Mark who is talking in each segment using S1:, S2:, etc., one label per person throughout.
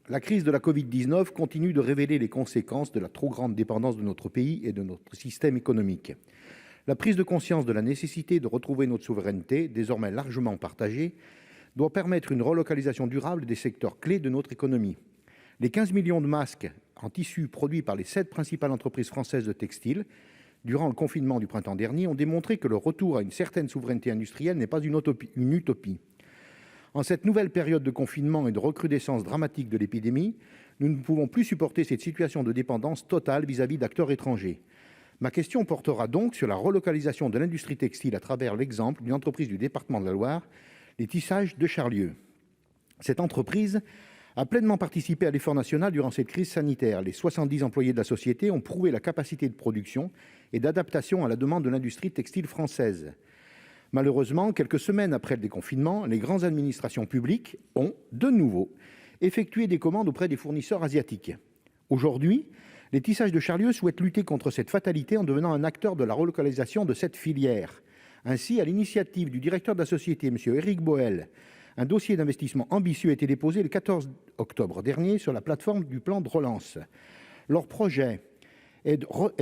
S1: La crise de la covid-19 continue de révéler les conséquences de la trop grande dépendance de notre pays et de notre système économique. La prise de conscience de la nécessité de retrouver notre souveraineté, désormais largement partagée, doit permettre une relocalisation durable des secteurs clés de notre économie. Les 15 millions de masques en tissu produits par les 7 principales entreprises françaises de textile durant le confinement du printemps dernier ont démontré que le retour à une certaine souveraineté industrielle n'est pas une utopie. En cette nouvelle période de confinement et de recrudescence dramatique de l'épidémie, nous ne pouvons plus supporter cette situation de dépendance totale vis-à-vis d'acteurs étrangers. Ma question portera donc sur la relocalisation de l'industrie textile à travers l'exemple d'une entreprise du département de la Loire, les Tissages de Charlieu. Cette entreprise a pleinement participé à l'effort national durant cette crise sanitaire. Les 70 employés de la société ont prouvé la capacité de production et d'adaptation à la demande de l'industrie textile française. Malheureusement, quelques semaines après le déconfinement, les grandes administrations publiques ont, de nouveau, effectué des commandes auprès des fournisseurs asiatiques. Aujourd'hui, les Tissages de Charlieu souhaitent lutter contre cette fatalité en devenant un acteur de la relocalisation de cette filière. Ainsi, à l'initiative du directeur de la société, M. Éric Boel, un dossier d'investissement ambitieux a été déposé le 14 octobre dernier sur la plateforme du plan de relance. Leur projet est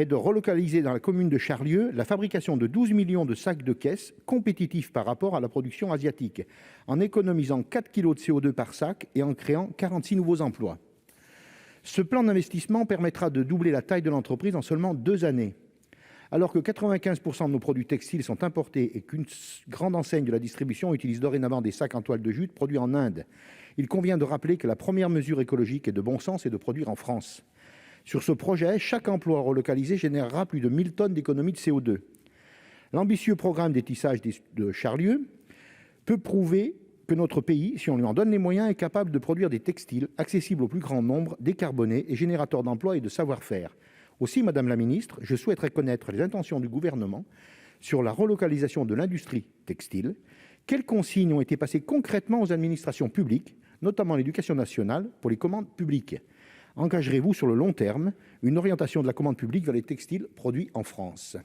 S1: de relocaliser dans la commune de Charlieu la fabrication de 12 millions de sacs de caisse compétitifs par rapport à la production asiatique, en économisant 4 kg de CO2 par sac et en créant 46 nouveaux emplois. Ce plan d'investissement permettra de doubler la taille de l'entreprise en seulement 2 années. Alors que 95% de nos produits textiles sont importés et qu'une grande enseigne de la distribution utilise dorénavant des sacs en toile de jute produits en Inde, il convient de rappeler que la première mesure écologique et de bon sens est de produire en France. Sur ce projet, chaque emploi relocalisé générera plus de 1000 tonnes d'économie de CO2. L'ambitieux programme des Tissages de Charlieu peut prouver que notre pays, si on lui en donne les moyens, est capable de produire des textiles accessibles au plus grand nombre, décarbonés et générateurs d'emplois et de savoir-faire. Aussi, Madame la Ministre, je souhaiterais connaître les intentions du gouvernement sur la relocalisation de l'industrie textile. Quelles consignes ont été passées concrètement aux administrations publiques, notamment l'Éducation nationale, pour les commandes publiques ? Engagerez-vous sur le long terme une orientation de la commande publique vers les textiles produits en France ?